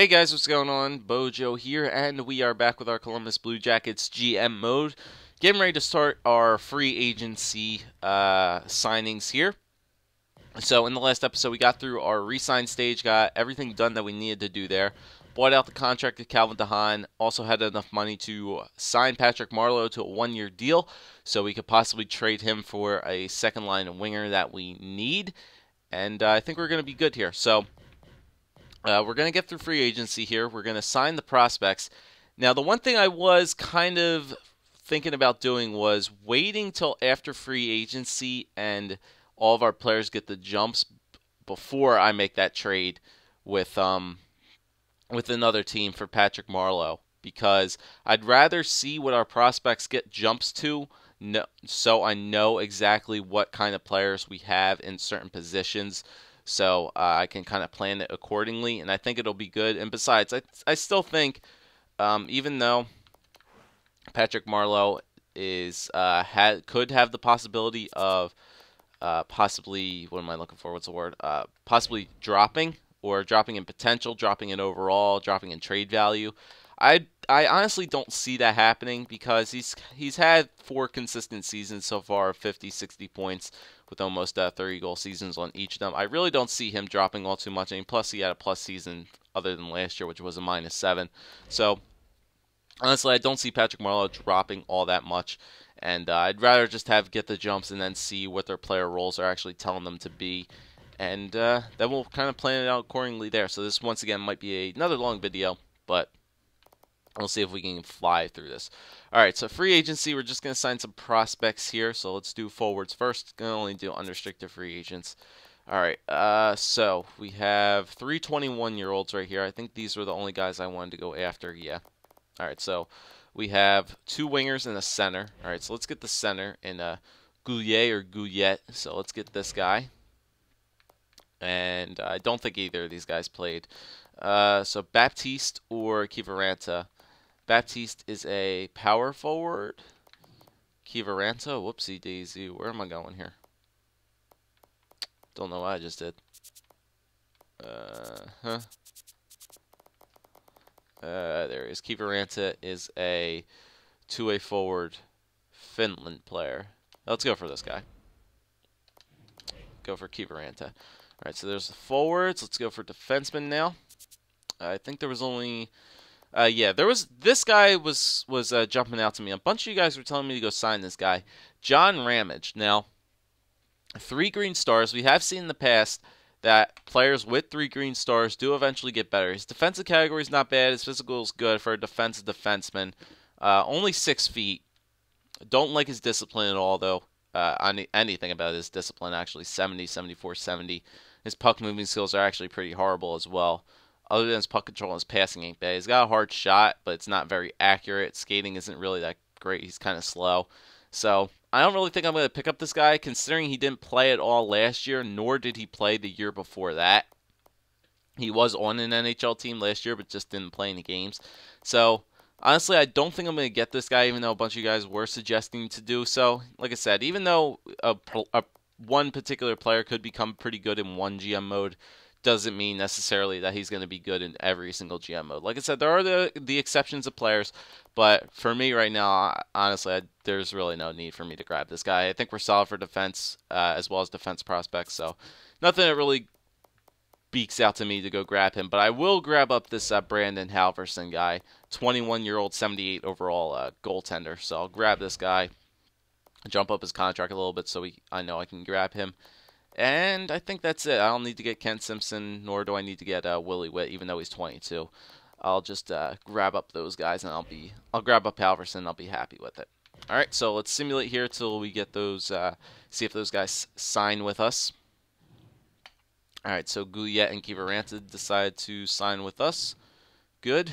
Hey guys, what's going on? BOJoeKO here, and we are back with our Columbus Blue Jackets GM mode. Getting ready to start our free agency signings here. So in the last episode, we got through our re-sign stage, got everything done that we needed to do there. Bought out the contract of Calvin DeHaan. Also had enough money to sign Patrick Marleau to a one-year deal, so we could possibly trade him for a second-line winger that we need. And I think we're going to be good here. So we're going to get through free agency here. We're going to sign the prospects. Now, the one thing I was kind of thinking about doing was waiting till after free agency and all of our players get the jumps before I make that trade with another team for Patrick Marleau, because I'd rather see what our prospects get jumps to, so I know exactly what kind of players we have in certain positions. So I can kind of plan it accordingly, and I think it'll be good. And besides, I still think, even though Patrick Marleau is could have the possibility of possibly, what am I looking for? What's the word? Possibly dropping in potential, dropping in overall, dropping in trade value. I honestly don't see that happening, because he's had 4 consistent seasons so far of 50, 60 points with almost 30-goal seasons on each of them. I really don't see him dropping all too much. I mean, plus he had a plus season other than last year, which was a -7. So honestly, I don't see Patrick Marleau dropping all that much, and I'd rather just get the jumps and then see what their player roles are actually telling them to be. And then we'll kind of plan it out accordingly there. So this, once again, might be another long video, but we'll see if we can fly through this. All right, so free agency, we're just going to sign some prospects here. So let's do forwards first. Going to only do unrestricted free agents. All right, so we have 3 21-year-olds right here. I think these were the only guys I wanted to go after, yeah. All right, so we have 2 wingers and a center. All right, so let's get the center in Goulet. So let's get this guy. And I don't think either of these guys played. So Baptiste or Kiviranta. Baptiste is a power forward. Kiviranta, whoopsie daisy. Where am I going here? Don't know what I just did. There he is. Kiviranta is a 2-way forward Finland player. Let's go for this guy. Go for Kiviranta. All right, so there's the forwards. Let's go for defensemen now. I think there was only... yeah, there was. This guy was jumping out to me. A bunch of you guys were telling me to go sign this guy, John Ramage. Now, 3 green stars. We have seen in the past that players with 3 green stars do eventually get better. His defensive category is not bad. His physical is good for a defensive defenseman. Only 6 feet. Don't like his discipline at all, though. Anything about his discipline, actually. 70, 74, 70. His puck moving skills are actually pretty horrible as well. Other than his puck control and his passing ain't bad. He's got a hard shot, but it's not very accurate. Skating isn't really that great. He's kind of slow. So I don't really think I'm going to pick up this guy, considering he didn't play at all last year, nor did he play the year before that. He was on an NHL team last year, but just didn't play any games. So honestly, I don't think I'm going to get this guy, even though a bunch of you guys were suggesting to do so. Like I said, even though one particular player could become pretty good in one GM mode, doesn't mean necessarily that he's going to be good in every single GM mode. Like I said, there are the exceptions of players, but for me right now, honestly, there's really no need for me to grab this guy. I think we're solid for defense as well as defense prospects, so nothing that really beaks out to me to go grab him. But I will grab up this Brandon Halverson guy, 21-year-old, 78 overall goaltender. So I'll grab this guy, jump up his contract a little bit so I know I can grab him. And I think that's it. I don't need to get Kent Simpson, nor do I need to get Willie Witt, even though he's 22. I'll just grab up those guys, and I'll grab up Halverson. I'll be happy with it. All right, so let's simulate here till we get those. See if those guys sign with us. All right, so Goulet and Kiviranta decide to sign with us. Good.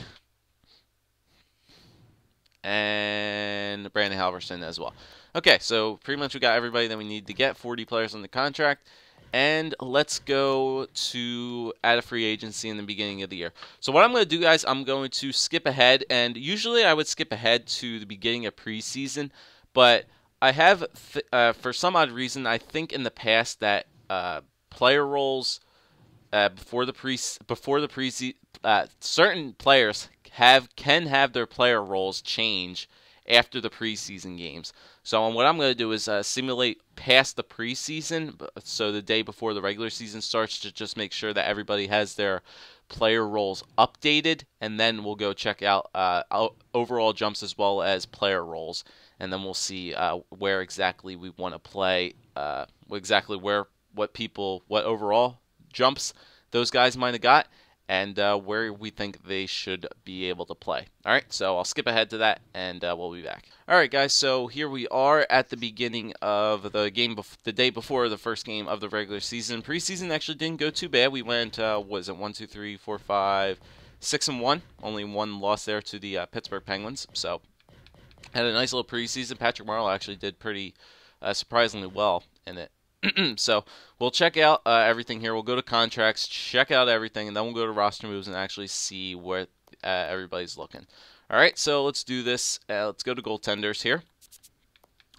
And Brandon Halverson as well. Okay, so pretty much we got everybody that we need to get, 40 players on the contract. And let's go to add a free agency in the beginning of the year. So what I'm going to do, guys, I'm going to skip ahead. And usually I would skip ahead to the beginning of preseason. But I have, for some odd reason, I think in the past that player roles before the preseason, certain players can have their player roles change after the preseason games. So what I'm going to do is simulate past the preseason, so the day before the regular season starts, to just make sure that everybody has their player roles updated, and then we'll go check out overall jumps as well as player roles, and then we'll see where exactly we want to play, what overall jumps those guys might have got, and where we think they should be able to play. All right, so I'll skip ahead to that, and we'll be back. All right, guys, so here we are at the beginning of the game, the day before the first game of the regular season. Preseason actually didn't go too bad. We went, 1, 2, 3, 4, 5, 6-1. Only one loss there to the Pittsburgh Penguins. So had a nice little preseason. Patrick Marleau actually did pretty surprisingly well in it. So we'll check out everything here. We'll go to contracts, check out everything, and then we'll go to roster moves and actually see where everybody's looking. All right, so let's do this. Let's go to goaltenders here.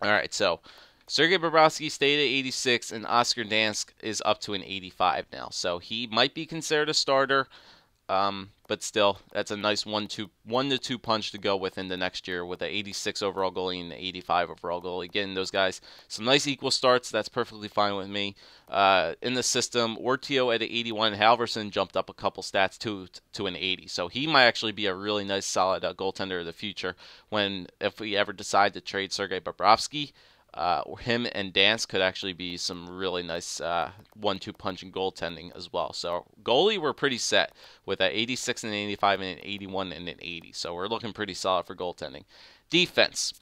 All right, so Sergei Bobrovsky stayed at 86, and Oscar Dansk is up to an 85 now. So he might be considered a starter, but still, that's a nice 1-2 punch to go with in the next year with an 86 overall goalie and an 85 overall goalie. Getting those guys some nice equal starts, that's perfectly fine with me. In the system, Ortio at an 81, Halverson jumped up a couple stats to an 80. So he might actually be a really nice, solid goaltender of the future if we ever decide to trade Sergei Bobrovsky. Him and Dansk could actually be some really nice 1-2 punching goaltending as well. So goalie, we're pretty set with an 86 and an 85 and an 81 and an 80. So we're looking pretty solid for goaltending. Defense.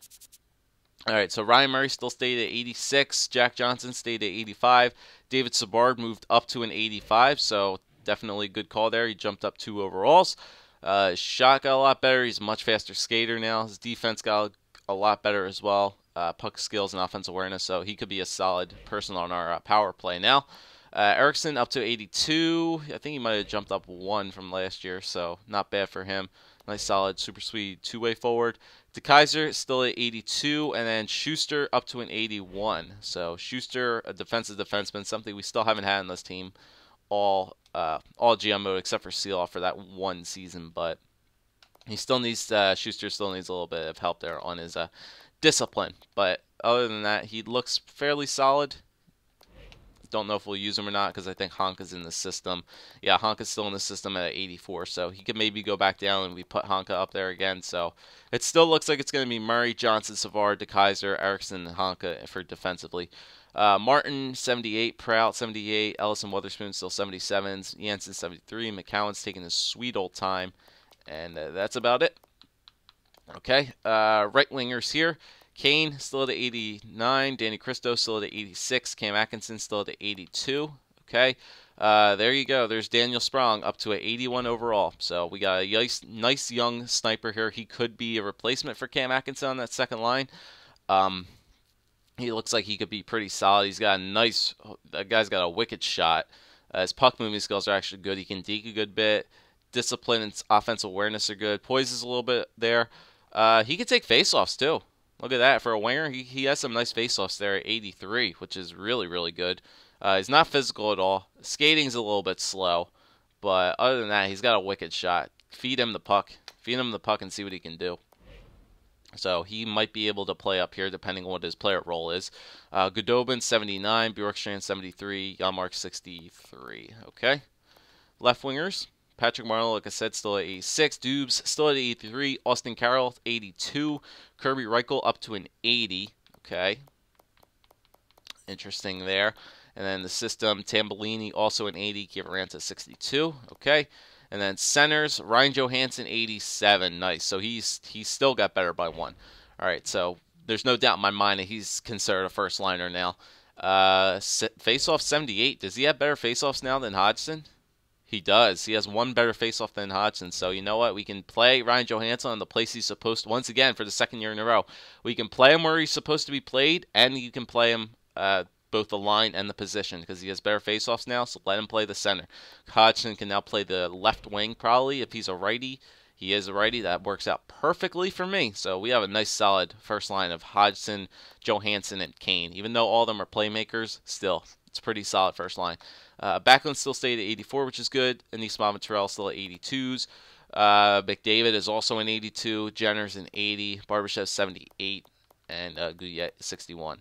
All right, so Ryan Murray still stayed at 86. Jack Johnson stayed at 85. David Savard moved up to an 85, so definitely a good call there. He jumped up 2 overalls. Shot got a lot better. He's a much faster skater now. His defense got a lot better as well. Puck skills and offensive awareness, so he could be a solid person on our power play now. Eriksson up to 82. I think he might have jumped up 1 from last year, so not bad for him. Nice, solid, super sweet two-way forward. DeKaiser still at 82, and then Schuster up to an 81. So Schuster, a defensive defenseman, something we still haven't had in this team all GM mode except for Seal for that one season, but he still needs Schuster still needs a little bit of help there on his discipline. But other than that, he looks fairly solid. Don't know if we'll use him or not because I think Honk is in the system. Yeah, Honk is still in the system at 84, so he could maybe go back down and we put Honka up there again. So it still looks like it's going to be Murray, Johnson, Savard, DeKaiser, Eriksson, and Honka for defensively. Martin, 78, Prout, 78, Ellison Witherspoon still 77s, Jansen, 73, McCowan's taking his sweet old time, and that's about it. Okay, right wingers here. Kane still at 89. Danny Cristo still at 86. Cam Atkinson still at 82. Okay. There you go. There's Daniel Sprong up to an 81 overall. So we got a nice young sniper here. He could be a replacement for Cam Atkinson on that second line. He looks like he could be pretty solid. He's got that guy's got a wicked shot. His puck moving skills are actually good. He can deke a good bit. Discipline and offensive awareness are good. Poise is a little bit there. He could take faceoffs too. Look at that. For a winger, he has some nice faceoffs there at 83, which is really, really good. He's not physical at all. Skating's a little bit slow, but other than that, he's got a wicked shot. Feed him the puck. Feed him the puck and see what he can do. So he might be able to play up here depending on what his player role is. Goodobin, 79. Bjorkstrand, 73. Janmark, 63. Okay. Left wingers. Patrick Marleau, like I said, still at 86. Dubes still at 83. Austin Carroll, 82. Kirby Reichel up to an 80. Okay. Interesting there. And then the system, Tambellini also an 80. Kivaranta, 62. Okay. And then centers, Ryan Johansson, 87. Nice. So he's still got better by 1. All right. So there's no doubt in my mind that he's considered a first liner now. Faceoff, 78. Does he have better faceoffs now than Hodgson? He does. He has 1 better faceoff than Hodgson. So you know what? We can play Ryan Johansson on the place he's supposed to. Once again, for the second year in a row, we can play him where he's supposed to be played, and you can play him both the line and the position because he has better faceoffs now. So let him play the center. Hodgson can now play the left wing probably if he's a righty. He is a righty. That works out perfectly for me. So we have a nice solid first line of Hodgson, Johansson, and Kane. Even though all of them are playmakers, still It's a pretty solid first line. Backlund still stayed at 84, which is good. Anisimov and Terrell still at 82s. McDavid is also an 82. Jenner's an 80. Barbashev 78. And Gouillet 61.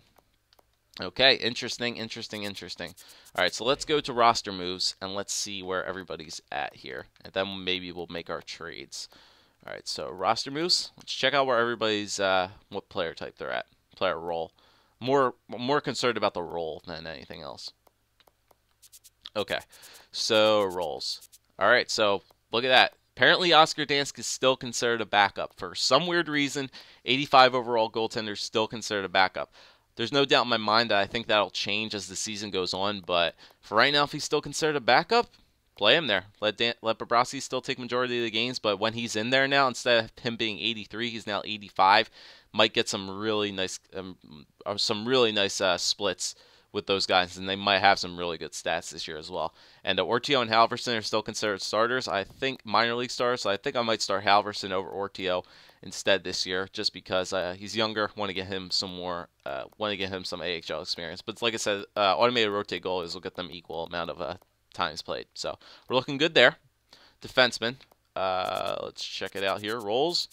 Okay, interesting. All right, so let's go to roster moves, and let's see where everybody's at here. And then maybe we'll make our trades. All right, so roster moves. Let's check out where everybody's, what player type they're at. Player role. More concerned about the role than anything else. Okay, so roles. All right, so look at that. Apparently, Oscar Dansk is still considered a backup. For some weird reason, 85 overall goaltender is still considered a backup. There's no doubt in my mind that I think that'll change as the season goes on, but for right now, if he's still considered a backup, play him there. Let Bobrovsky still take majority of the games, but when he's in there now, instead of him being 83, he's now 85. Might get some really nice splits with those guys, and they might have some really good stats this year as well. And Ortio and Halverson are still considered starters. I think minor league stars, so I think I might start Halverson over Ortio instead this year, just because he's younger. Want to get him some more. Want to get him some AHL experience. But like I said, automated rotate goalies will get them equal amount of times played. So we're looking good there. Defenseman. Let's check it out here. Roles.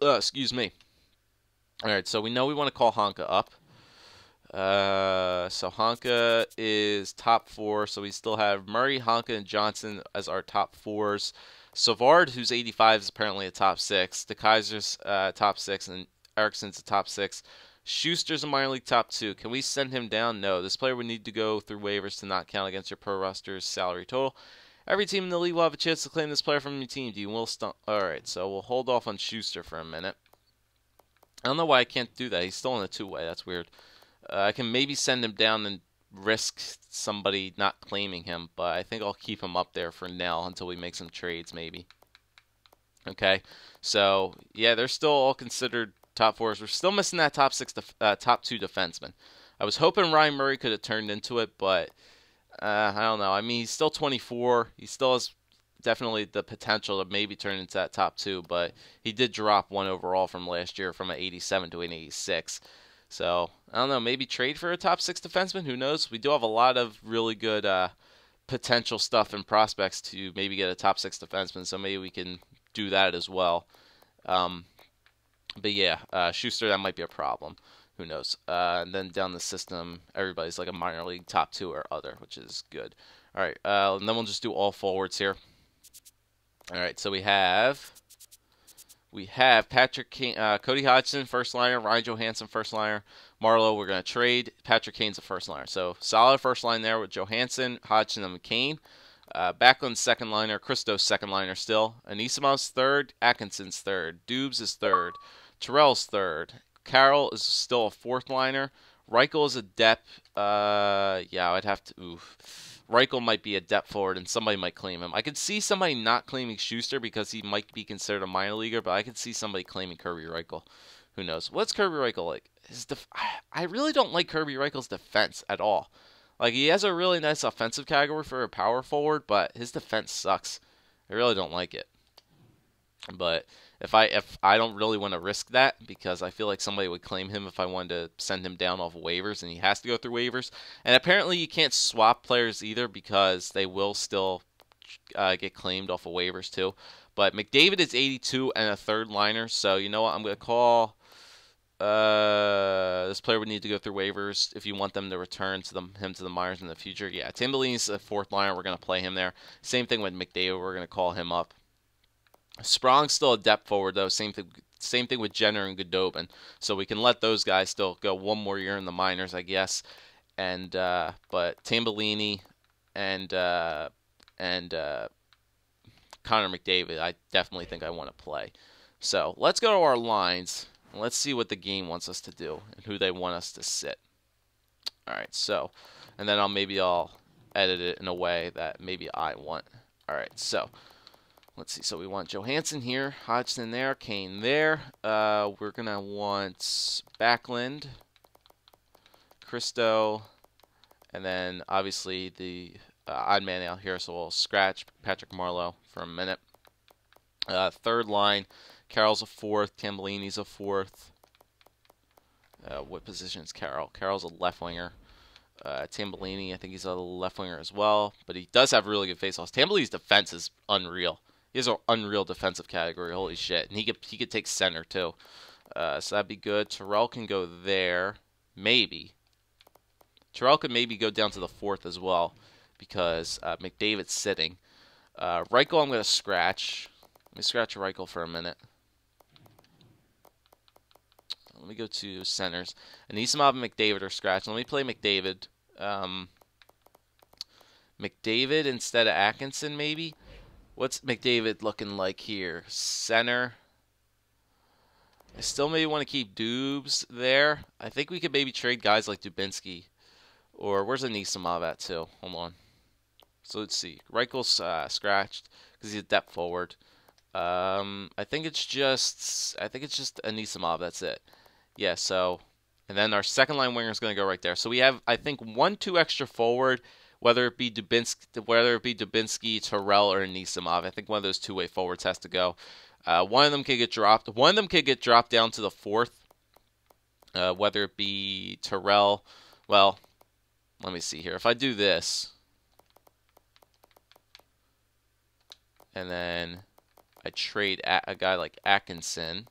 Excuse me. All right, so we know we want to call Honka up. So Honka is top 4, so we still have Murray, Honka, and Johnson as our top 4s. Savard, who's 85, is apparently a top 6. De Keyser's top 6, and Ericsson's a top 6. Schuster's a minor league top 2. Can we send him down? No. This player would need to go through waivers to not count against your pro roster's salary total. Every team in the league will have a chance to claim this player from your team. Do you will Alright, so we'll hold off on Schuster for a minute. I don't know why I can't do that. He's still in a 2-way. That's weird. I can maybe send him down and risk somebody not claiming him, but I think I'll keep him up there for now until we make some trades, maybe. Okay, so yeah, they're still all considered top 4s. We're still missing that top 2 defenseman. I was hoping Ryan Murray could have turned into it, but I don't know. I mean, he's still 24. He still has definitely the potential to maybe turn into that top 2, but he did drop 1 overall from last year from an 87 to an 86. So, I don't know, maybe trade for a top 6 defenseman? Who knows? We do have a lot of really good potential stuff and prospects to maybe get a top 6 defenseman, so maybe we can do that as well. But yeah, Schuster, that might be a problem. Who knows? And then down the system, everybody's like a minor league top 2 or other, which is good. All right, and then we'll just do all forwards here. All right, so we have Patrick Kane, Cody Hodgson, first liner, Ryan Johansson, first liner. Marlowe, we're going to trade. Patrick Kane's a first liner. So solid first line there with Johansson, Hodgson, and McCain. Backlund's second liner, Christo's second liner still. Anisimov's third, Atkinson's third. Dubes is third. Terrell's third. Carroll is still a fourth liner. Reichel is a depth. Yeah, I'd have to. Oof. Reichel might be a depth forward, and somebody might claim him. I could see somebody not claiming Schuster because he might be considered a minor leaguer, but I could see somebody claiming Kirby Reichel. Who knows? What's Kirby Reichel like? I really don't like Kirby Reichel's defense at all. Like, he has a really nice offensive category for a power forward, but his defense sucks. I really don't like it. But if I don't really want to risk that, because I feel like somebody would claim him if I wanted to send him down off waivers, and he has to go through waivers. And apparently you can't swap players either, because they will still get claimed off of waivers too. But McDavid is 82 and a third liner, so you know what? I'm going to call this player would need to go through waivers if you want them to return to him to the minors in the future. Yeah, Tambellini's a fourth liner. We're going to play him there. Same thing with McDavid. We're going to call him up. Sprong's still a depth forward, though. Same thing with Jenner and Goodobin. So we can let those guys still go one more year in the minors, I guess. And but Tambellini and Connor McDavid, I definitely think I want to play. So let's go to our lines. And let's see what the game wants us to do and who they want us to sit. All right, so, and then I'll edit it in a way that maybe I want. All right, so let's see. So we want Johansson here, Hodgson there, Kane there. We're going to want Backlund, Christo, and then obviously the odd man out here, so we'll scratch Patrick Marleau for a minute. Third line, Carroll's a fourth, Tambellini's a fourth. What position is Carroll? Carroll's a left winger. Tambellini, I think he's a left winger as well, but he does have really good faceoffs. Tambellini's defense is unreal. He has an unreal defensive category. Holy shit! And he could take center too. So that'd be good. Terrell can go there, maybe. Terrell could maybe go down to the 4th as well, because McDavid's sitting. Reichel, I'm gonna scratch. Let me scratch Reichel for a minute. Let me go to centers. Anisimov and McDavid are scratched. Let me play McDavid. McDavid instead of Atkinson, maybe? What's McDavid looking like here? Center. I still maybe want to keep Dubes there. I think we could maybe trade guys like Dubinsky. Or where's Anisimov at, too? Hold on. So let's see. Reichel's scratched because he's a depth forward. I think it's just Anisimov. That's it. Yeah, so, and then our second line winger is going to go right there. So we have, I think, 1-2 extra forward, whether it be Dubinsky, Terrell, or Anisimov. I think one of those two-way forwards has to go. One of them could get dropped. One of them could get dropped down to the 4th, whether it be Terrell. Well, let me see here. If I do this, and then I trade a guy like Atkinson.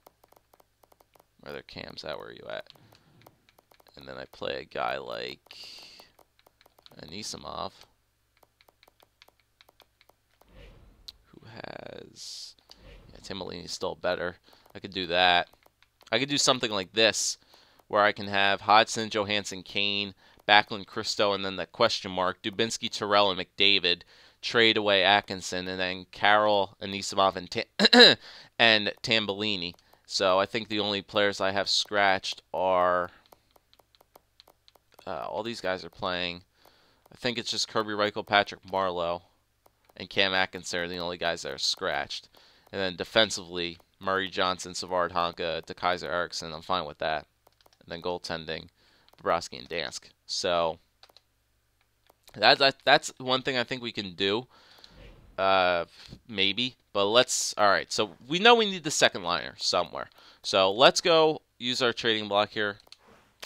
Where are their cams at? Where are you at? And then I play a guy like Anisimov, who has... Yeah, Tambellini's still better. I could do that. I could do something like this, where I can have Hodgson, Johansson, Kane, Backlund, Christo, and then the question mark, Dubinsky, Terrell, and McDavid. Trade away Atkinson, and then Carroll, Anisimov, and Tambellini. So I think the only players I have scratched are... all these guys are playing. I think it's just Kirby Reichel, Patrick Marleau, and Cam Atkinson are the only guys that are scratched. And then defensively, Murray, Johnson, Savard, Honka, DeKaiser, Eriksson. I'm fine with that. And then goaltending, Bobrovsky and Dansk. So that's one thing I think we can do. Maybe. But let's... Alright, so we know we need the second liner somewhere. So let's go use our trading block here.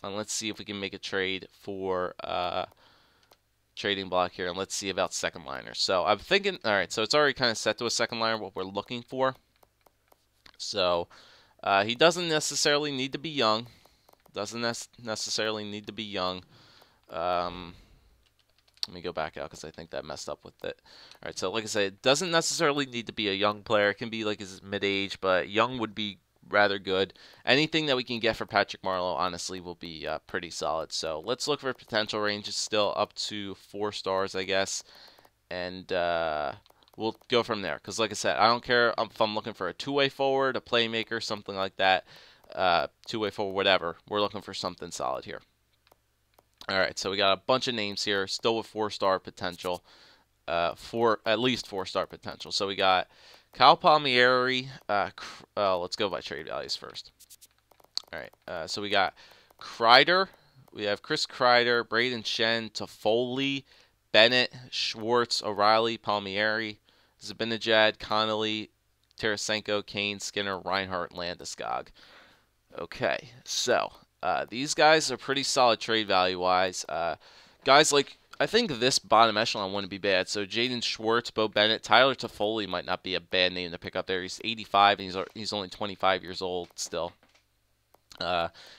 And let's see if we can make a trade for trading block here. And let's see about second liners. So I'm thinking... Alright, so it's already kind of set to a second liner, what we're looking for. So he doesn't necessarily need to be young. Doesn't necessarily need to be young. Let me go back out because I think that messed up with it. All right, so like I said, it doesn't necessarily need to be a young player. It can be like his mid-age, but young would be rather good. Anything that we can get for Patrick Marleau, honestly, will be pretty solid. So let's look for potential ranges still up to 4 stars, I guess. And we'll go from there. Because like I said, I don't care if I'm looking for a two-way forward, a playmaker, something like that. Two-way forward, whatever. We're looking for something solid here. Alright, so we got a bunch of names here, still with 4-star potential. At least 4-star potential. So we got Kyle Palmieri. Let's go by trade values first. Alright, so we got Kreider. We have Chris Kreider, Braden Shen, Toffoli, Bennett, Schwartz, O'Reilly, Palmieri, Zibanejad, Connolly, Tarasenko, Kane, Skinner, Reinhart, Landeskog. Okay, so... these guys are pretty solid trade value-wise. Guys like, I think this bottom echelon wouldn't be bad. So Jaden Schwartz, Bo Bennett, Tyler Toffoli might not be a bad name to pick up there. He's 85 and he's only 25 years old still.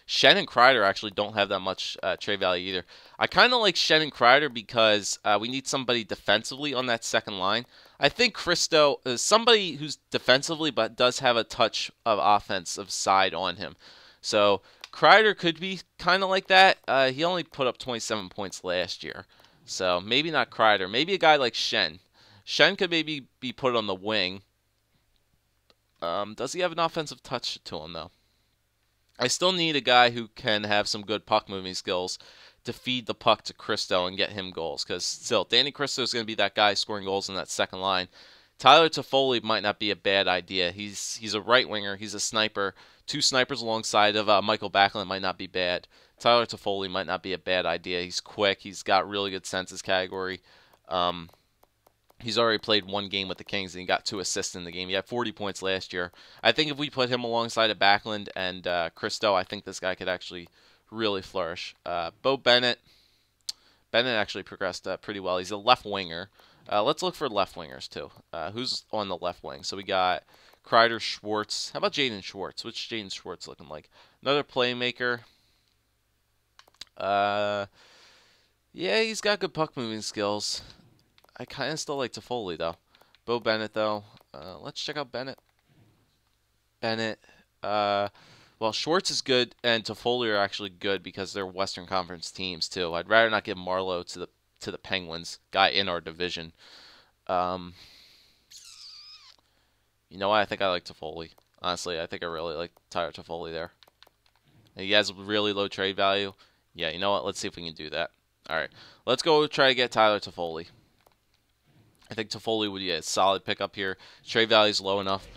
Shen and Kreider actually don't have that much trade value either. I kind of like Shen and Kreider because we need somebody defensively on that second line. I think Christo is somebody who's defensively but does have a touch of offensive side on him. So Kreider could be kind of like that. He only put up 27 points last year. So maybe not Kreider. Maybe a guy like Shen. Shen could maybe be put on the wing. Does he have an offensive touch to him, though? I still need a guy who can have some good puck-moving skills to feed the puck to Christo and get him goals. Because still, Danny Christo is going to be that guy scoring goals in that second line. Tyler Toffoli might not be a bad idea. He's a right winger. He's a sniper. 2 snipers alongside of Michael Backlund might not be bad. Tyler Toffoli might not be a bad idea. He's quick. He's got really good senses category. He's already played 1 game with the Kings, and he got 2 assists in the game. He had 40 points last year. I think if we put him alongside of Backlund and Christo, I think this guy could actually really flourish. Bo Bennett, Bennett actually progressed pretty well. He's a left winger. Let's look for left wingers too. Who's on the left wing? So we got Kreider, Schwartz. How about Jaden Schwartz? What's Jaden Schwartz looking like? Another playmaker. Yeah, he's got good puck moving skills. I kind of still like Toffoli though. Bo Bennett though. Let's check out Bennett. Well, Schwartz is good, and Toffoli are actually good because they're Western Conference teams too. I'd rather not give Marlowe to the Penguins, guy in our division. You know what? I think I like Toffoli. Honestly, I think I really like Tyler Toffoli there. And he has really low trade value. Yeah, you know what? Let's see if we can do that. All right, let's go try to get Tyler Toffoli. I think Toffoli would be a solid pickup here. Trade value is low enough.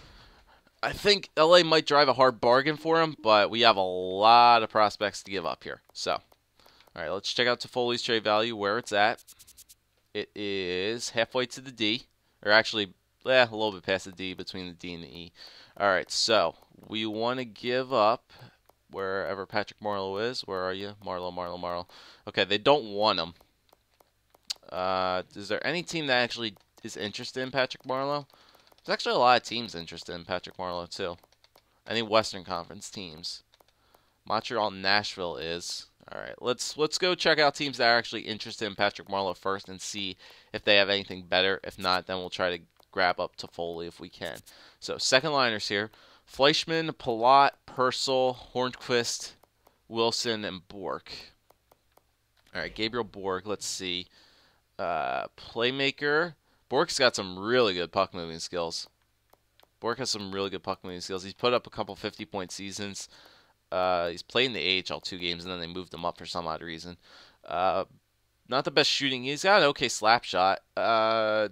I think LA might drive a hard bargain for him, but we have a lot of prospects to give up here. So, all right, let's check out Toffoli's trade value, where it's at. It is halfway to the D, or actually, a little bit past the D, between the D and the E. All right, so we want to give up wherever Patrick Marleau is. Where are you? Marleau. Okay, they don't want him. Is there any team that actually is interested in Patrick Marleau? There's actually a lot of teams interested in Patrick Marleau, too. Any Western Conference teams. Montreal, Nashville is. All right, let's go check out teams that are actually interested in Patrick Marleau first and see if they have anything better. If not, then we'll try to grab up Toffoli if we can. So, second liners here. Fleischmann, Palat, Purcell, Hornquist, Wilson, and Bork. All right, Gabriel Bork, let's see. Playmaker. Bork's got some really good puck moving skills. Bork has some really good puck moving skills. He's put up a couple 50-point seasons. He's played in the AHL 2 games, and then they moved him up for some odd reason. Not the best shooting. He's got an okay slap shot.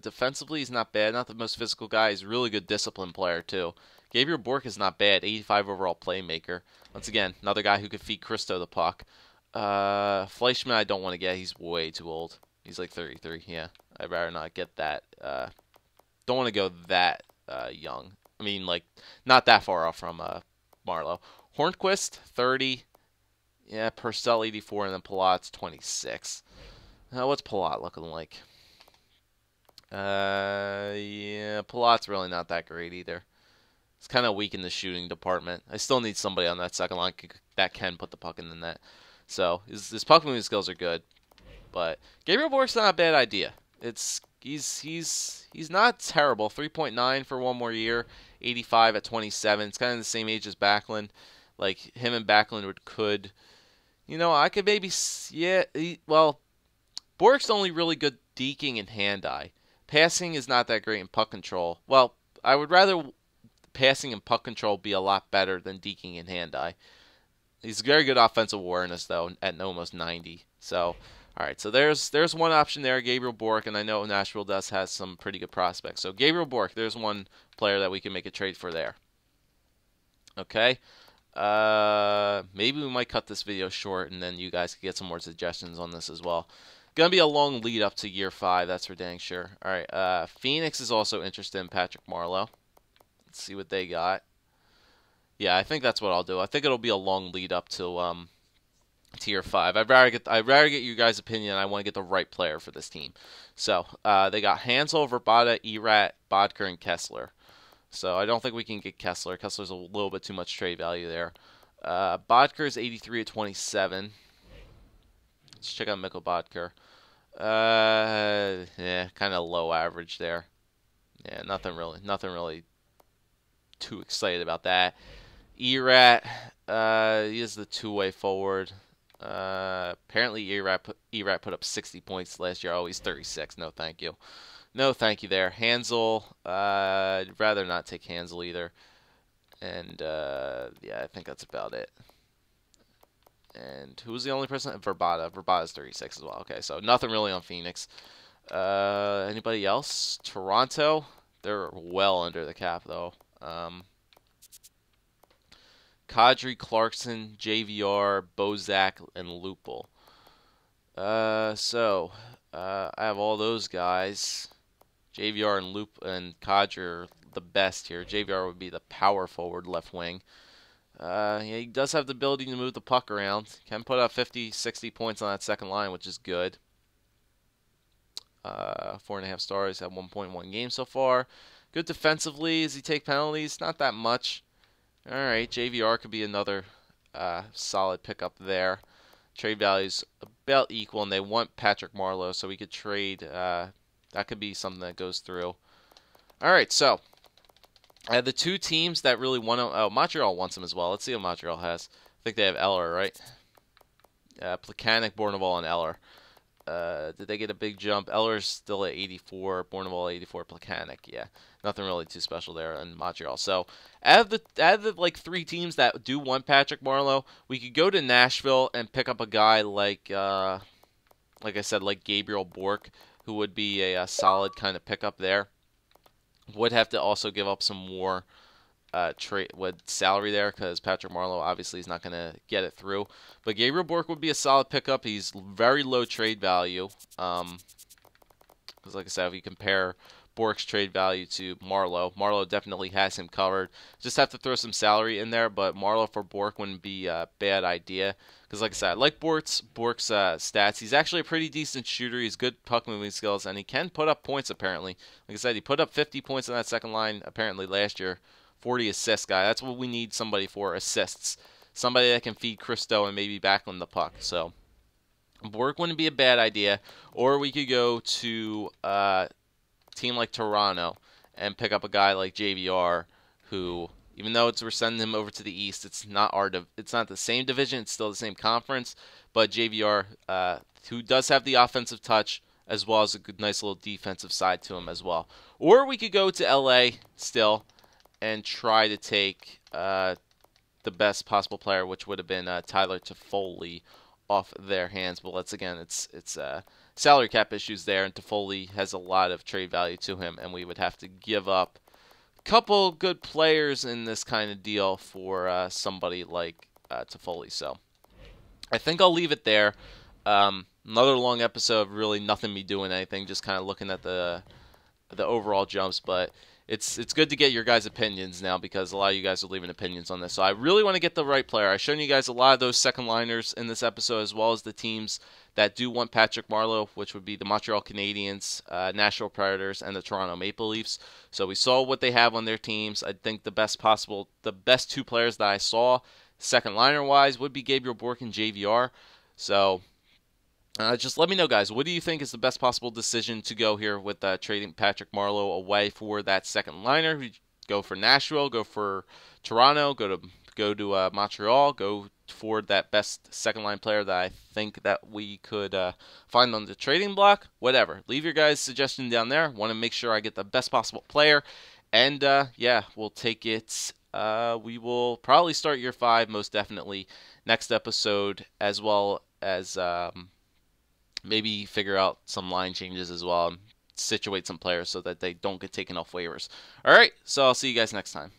Defensively, he's not bad. Not the most physical guy. He's a really good disciplined player, too. Gabriel Bork is not bad. 85 overall playmaker. Once again, another guy who could feed Christo the puck. Fleischmann, I don't want to get. He's way too old. He's like 33. Yeah, I'd rather not get that. Don't want to go that young. I mean, like, not that far off from Marleau. Hornquist, 30. Yeah, Purcell, 84, and then Palat's 26. Now, what's Palat looking like? Yeah, Palat's really not that great either. It's kind of weak in the shooting department. I still need somebody on that second line that can put the puck in the net. So, his puck moving skills are good. But Gabriel Bork's not a bad idea. He's not terrible. 3.9 for one more year. 85 at 27. It's kind of the same age as Backlund. Like him and Backlund could, I could maybe Bork's only really good deking and hand-eye. Passing is not that great in puck control. Well, I would rather passing and puck control be a lot better than deking and hand-eye. He's very good offensive awareness though at almost 90. So. All right, so there's one option there, Gabriel Bork, and I know Nashville has some pretty good prospects. So Gabriel Bork, there's one player that we can make a trade for there. Okay, maybe we might cut this video short, and then you guys can get some more suggestions on this as well. Gonna be a long lead up to year 5, that's for dang sure. All right, Phoenix is also interested in Patrick Marleau. Let's see what they got. Yeah, I think that's what I'll do. I think it'll be a long lead up to Tier 5. I'd rather get you guys' opinion. I want to get the right player for this team. So they got Hansel, Verbata, Erat, Bodker, and Kessler. So I don't think we can get Kessler. Kessler's a little bit too much trade value there. Bodker's 83 at 27. Let's check out Mikko Bodker. Yeah, kind of low average there. Yeah, nothing really too excited about that. Erat, he is the two-way forward. Apparently Erat put up 60 points last year. Oh, he's 36. No, thank you. No, thank you there. Hansel, I'd rather not take Hansel either. And, yeah, I think that's about it. And who's the only person? Verbata. Verbata's 36 as well. Okay, so nothing really on Phoenix. Anybody else? Toronto, they're well under the cap, though. Kadri, Clarkson, JVR, Bozak, and Lupul. I have all those guys. JVR and Kadri are the best here. JVR would be the power forward left wing. Yeah, he does have the ability to move the puck around. Can put up 50, 60 points on that second line, which is good. 4.5 stars at 1.1 games so far. Good defensively. Does he take penalties? Not that much. All right, JVR could be another solid pickup there. Trade value's about equal, and they want Patrick Marleau, so we could trade. That could be something that goes through. All right, so the two teams that really want to. Oh, Montreal wants him as well. Let's see what Montreal has. I think they have Eller, right? Plekanec, Bourneval, and Eller. Did they get a big jump? Eller's still at 84, Bourneval 84, Plekanec. Yeah, nothing really too special there in Montreal. So out of the like three teams that do want Patrick Marleau, we could go to Nashville and pick up a guy like I said, like Gabriel Bourque, who would be a solid kind of pickup there. Would have to also give up some more trade with salary there, because Patrick Marleau obviously is not going to get it through. But Gabriel Bourque would be a solid pickup. He's very low trade value. Because like I said, if you compare Bourque's trade value to Marleau definitely has him covered. Just have to throw some salary in there, but Marleau for Bourque wouldn't be a bad idea. Because like I said, I like Bourque's stats. He's actually a pretty decent shooter. He's good puck moving skills, and he can put up points apparently. Like I said, he put up 50 points on that second line apparently last year. 40 assists guy. That's what we need somebody for, assists. Somebody that can feed Christo and maybe back on the puck. So Bourque wouldn't be a bad idea. Or we could go to a team like Toronto and pick up a guy like JVR, who, even though we're sending him over to the East, it's not the same division, it's still the same conference, but JVR, who does have the offensive touch, as well as a good, nice little defensive side to him as well. Or we could go to LA still and try to take the best possible player, which would have been Tyler Toffoli, off their hands. But it's salary cap issues there, and Toffoli has a lot of trade value to him, and we would have to give up a couple good players in this kind of deal for somebody like Toffoli. So I think I'll leave it there. Another long episode, really nothing me doing anything, just kind of looking at the overall jumps, but it's good to get your guys' opinions now, because a lot of you guys are leaving opinions on this. So I really want to get the right player. I've shown you guys a lot of those second liners in this episode, as well as the teams that do want Patrick Marleau, which would be the Montreal Canadiens, Nashville Predators, and the Toronto Maple Leafs. So we saw what they have on their teams. I think the best two players that I saw, second liner wise, would be Gabriel Bourque and JVR. So just let me know, guys. What do you think is the best possible decision to go here with trading Patrick Marleau away for that second liner? Go for Nashville, go for Toronto, go to Montreal, go for that best second line player that I think that we could find on the trading block. Whatever. Leave your guys' suggestion down there. Want to make sure I get the best possible player, and yeah, we'll take it. We will probably start year 5 most definitely next episode, as well as maybe figure out some line changes as well, and situate some players so that they don't get taken off waivers. All right, so I'll see you guys next time.